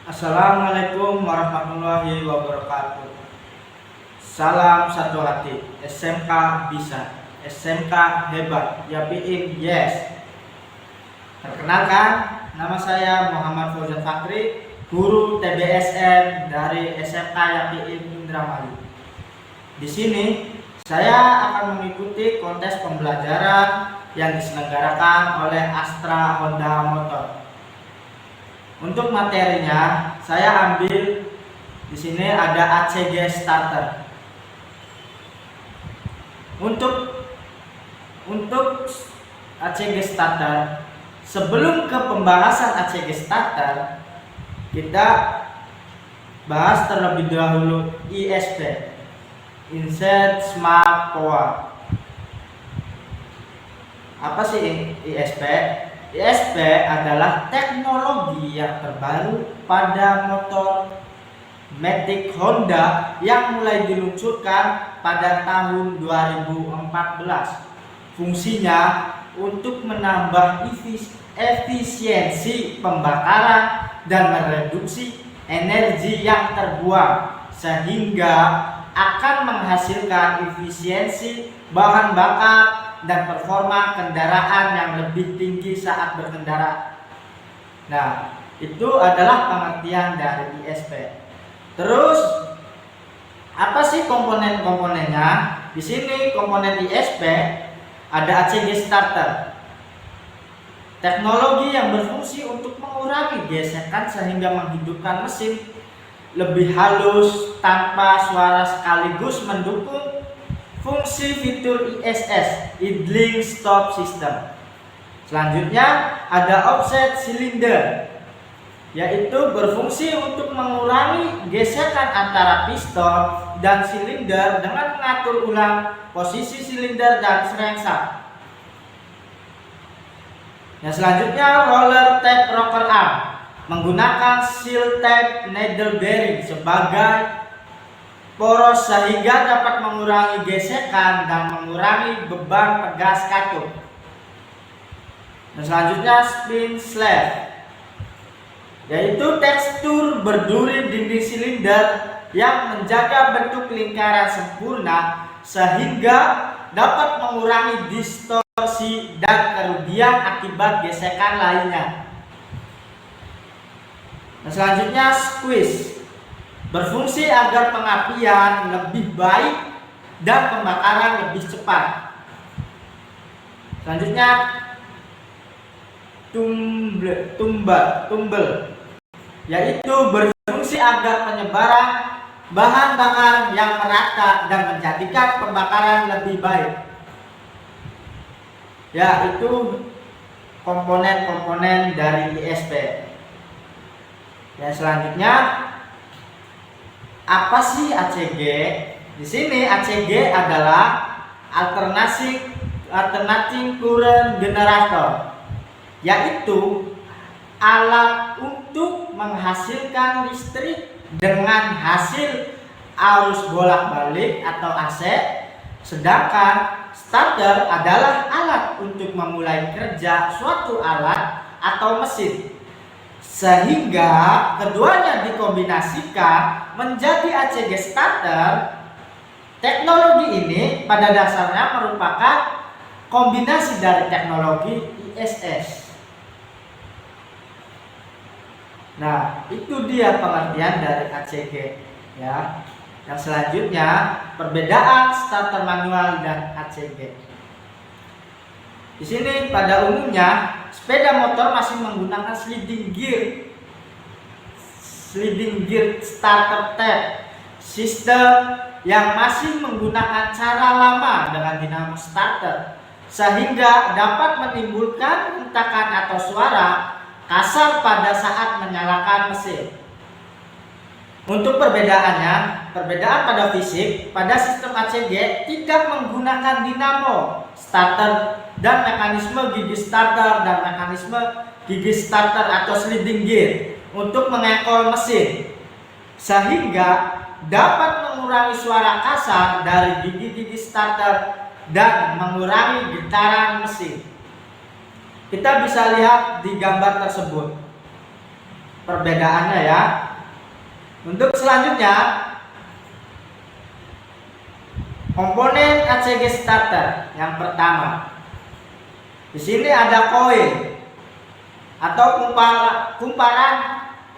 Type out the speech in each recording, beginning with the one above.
Assalamualaikum warahmatullahi wabarakatuh. Salam satu hati, SMK bisa, SMK hebat, Yapiin yes. Perkenalkan, nama saya Muhammad Fauzan Fakri, guru TBSN dari SMK Yapiin Indramayu. Di sini saya akan mengikuti kontes pembelajaran yang diselenggarakan oleh Astra Honda Motor. Untuk materinya, saya ambil di sini ada ACG starter. Untuk ACG starter, sebelum ke pembahasan ACG starter, kita bahas terlebih dahulu ISP, Insert Smart Power. Apa sih ISP? ISP adalah teknologi yang terbaru pada motor Matic Honda yang mulai diluncurkan pada tahun 2014. Fungsinya untuk menambah efisiensi pembakaran dan mereduksi energi yang terbuang, sehingga akan menghasilkan efisiensi bahan bakar dan performa kendaraan yang lebih tinggi saat berkendara. Nah, itu adalah pengertian dari ISP. Terus, apa sih komponen-komponennya? Di sini komponen ISP ada ACG starter, teknologi yang berfungsi untuk mengurangi gesekan sehingga menghidupkan mesin lebih halus tanpa suara, sekaligus mendukung fungsi fitur ISS, idling stop system. Selanjutnya ada offset silinder, yaitu berfungsi untuk mengurangi gesekan antara piston dan silinder dengan mengatur ulang posisi silinder dan crankshaft. Yang selanjutnya roller tape rocker arm, menggunakan seal tape needle bearing sebagai poros sehingga dapat mengurangi gesekan dan mengurangi beban pegas katup. Dan selanjutnya spin slab, yaitu tekstur berduri dinding silinder yang menjaga bentuk lingkaran sempurna sehingga dapat mengurangi distorsi dan kerugian akibat gesekan lainnya. Dan selanjutnya squeeze, berfungsi agar pengapian lebih baik dan pembakaran lebih cepat. Selanjutnya tumble, yaitu berfungsi agar penyebaran bahan bakar yang merata dan menjadikan pembakaran lebih baik. Ya, itu komponen-komponen dari ISP. Ya, selanjutnya apa sih ACG? Di sini ACG adalah alternating current generator, yaitu alat untuk menghasilkan listrik dengan hasil arus bolak-balik atau AC, sedangkan starter adalah alat untuk memulai kerja suatu alat atau mesin, sehingga keduanya dikombinasikan menjadi ACG starter. Teknologi ini pada dasarnya merupakan kombinasi dari teknologi ISS. Nah, itu dia pengertian dari ACG, ya. Yang selanjutnya, perbedaan starter manual dan ACG. Di sini pada umumnya sepeda motor masih menggunakan sliding gear starter tape sistem yang masih menggunakan cara lama dengan dinamo starter, sehingga dapat menimbulkan hentakan atau suara kasar pada saat menyalakan mesin. Untuk perbedaan pada fisik, pada sistem ACG tidak menggunakan dinamo starter dan mekanisme gigi starter atau sliding gear untuk mengekor mesin, sehingga dapat mengurangi suara kasar dari gigi-gigi starter dan mengurangi getaran mesin. Kita bisa lihat di gambar tersebut. perbedaannya ya. Untuk selanjutnya, komponen ACG starter yang pertama. Di sini ada koil atau kumparan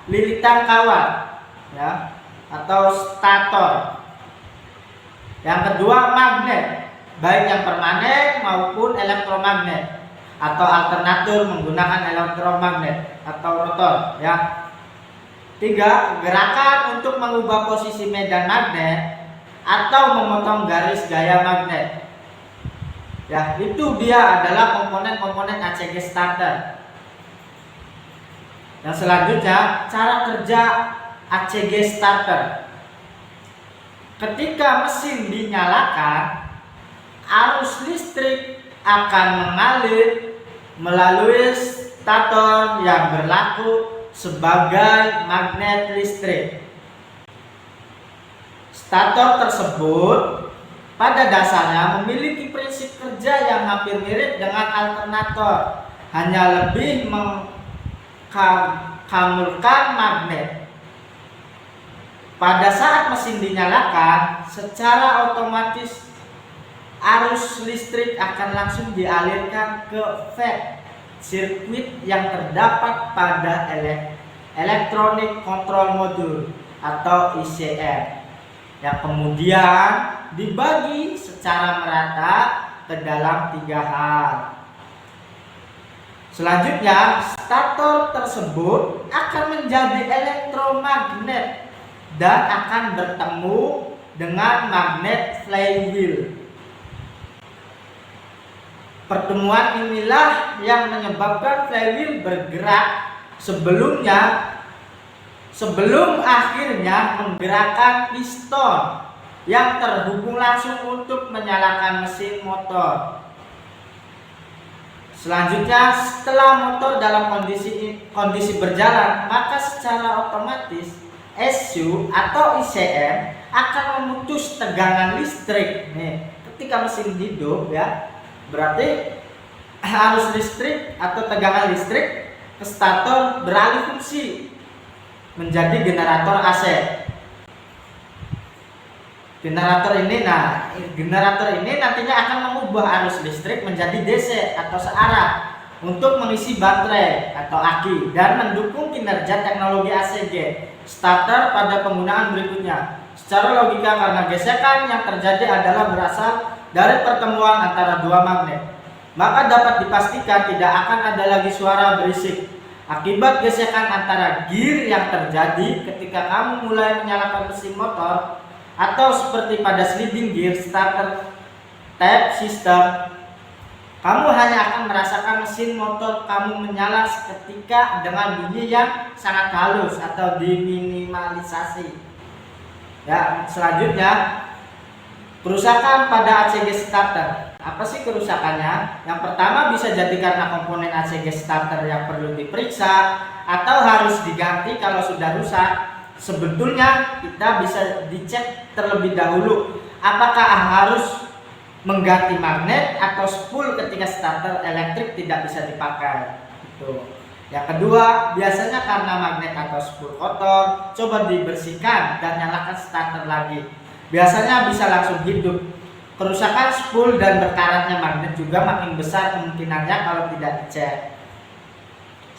lilitan kawat ya, atau stator. Yang kedua, magnet, baik yang permanen maupun elektromagnet, atau alternator menggunakan elektromagnet atau rotor ya. Tiga, gerakan untuk mengubah posisi medan magnet atau memotong garis gaya magnet. Ya, itu dia adalah komponen-komponen ACG starter. Yang selanjutnya, cara kerja ACG starter. Ketika mesin dinyalakan, arus listrik akan mengalir melalui stator yang berlaku sebagai magnet listrik. Stator tersebut pada dasarnya memiliki prinsip kerja yang hampir mirip dengan alternator, hanya lebih mengkamulkan magnet. Pada saat mesin dinyalakan, secara otomatis arus listrik akan langsung dialirkan ke fed sirkuit yang terdapat pada Electronic Control Module atau ECM, yang kemudian dibagi secara merata ke dalam 3 hal. Selanjutnya, stator tersebut akan menjadi elektromagnet dan akan bertemu dengan magnet flywheel. Pertemuan inilah yang menyebabkan flywheel bergerak sebelum akhirnya menggerakkan piston yang terhubung langsung untuk menyalakan mesin motor. Selanjutnya, setelah motor dalam kondisi berjalan, maka secara otomatis SU atau ICM akan memutus tegangan listrik. Nih, ketika mesin hidup ya, berarti arus listrik atau tegangan listrik ke stator beralih fungsi menjadi generator AC. Generator ini nantinya akan mengubah arus listrik menjadi DC atau searah untuk mengisi baterai atau aki dan mendukung kinerja teknologi ACG starter pada penggunaan berikutnya. Secara logika, karena gesekan yang terjadi adalah berasal dari pertemuan antara dua magnet, maka dapat dipastikan tidak akan ada lagi suara berisik akibat gesekan antara gear yang terjadi ketika kamu mulai menyalakan mesin motor, atau seperti pada sliding gear starter type system. Kamu hanya akan merasakan mesin motor kamu menyala seketika dengan bunyi yang sangat halus atau diminimalisasi. Ya, selanjutnya, kerusakan pada ACG starter. Apa sih kerusakannya? Yang pertama, bisa jadi karena komponen ACG starter yang perlu diperiksa atau harus diganti kalau sudah rusak. Sebetulnya kita bisa dicek terlebih dahulu apakah harus mengganti magnet atau spool ketika starter elektrik tidak bisa dipakai. Itu. Yang kedua, biasanya karena magnet atau spool kotor, coba dibersihkan dan nyalakan starter lagi. Biasanya bisa langsung hidup. Kerusakan spool dan berkaratnya magnet juga makin besar kemungkinannya kalau tidak dicek.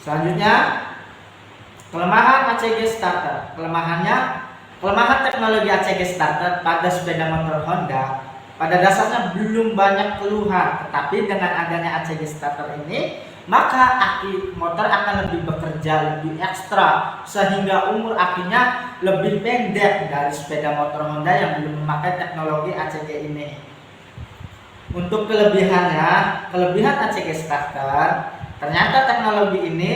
Selanjutnya, kelemahan ACG starter. Kelemahan teknologi ACG starter pada sepeda motor Honda pada dasarnya belum banyak keluhan, tetapi dengan adanya ACG starter ini, maka aki motor akan lebih bekerja lebih ekstra sehingga umur akinya lebih pendek dari sepeda motor Honda yang belum memakai teknologi ACG ini. Untuk kelebihan ACG starter, ternyata teknologi ini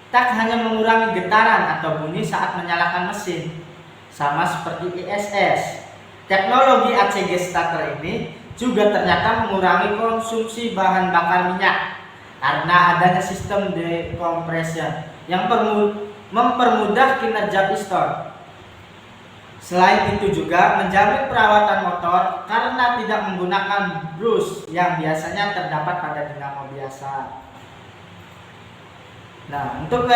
tak hanya mengurangi getaran atau bunyi saat menyalakan mesin, sama seperti ISS. Teknologi ACG starter ini juga ternyata mengurangi konsumsi bahan bakar minyak karena adanya sistem decompression yang mempermudah kinerja piston. Selain itu juga menjamin perawatan motor karena tidak menggunakan brush yang biasanya terdapat pada dinamo biasa. Nah, untuk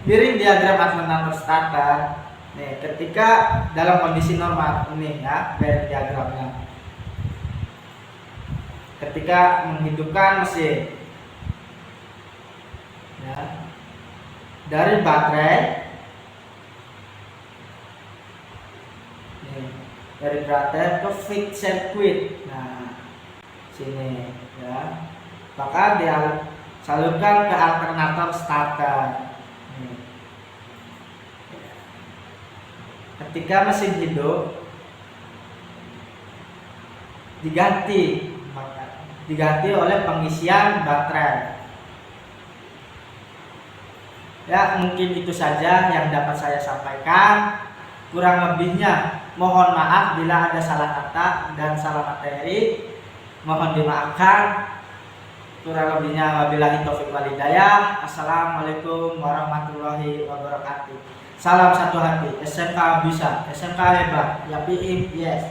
Miring diagram alternator starter. Nih, ketika dalam kondisi normal ini ya, bearing diagramnya. Ketika menghidupkan mesin, ya, dari baterai, nih, dari baterai ke fixed circuit. Nah, sini ya, maka dia salurkan ke alternator starter. Ketika mesin hidup diganti oleh pengisian baterai. Ya, mungkin itu saja yang dapat saya sampaikan. Kurang lebihnya mohon maaf bila ada salah kata dan salah materi, mohon dimaafkan. Kurang lebihnya wabillahi taufik wal hidayah. Assalamualaikum warahmatullahi wabarakatuh. Salam satu hati, SMK bisa, SMK hebat, ya PIM, yes.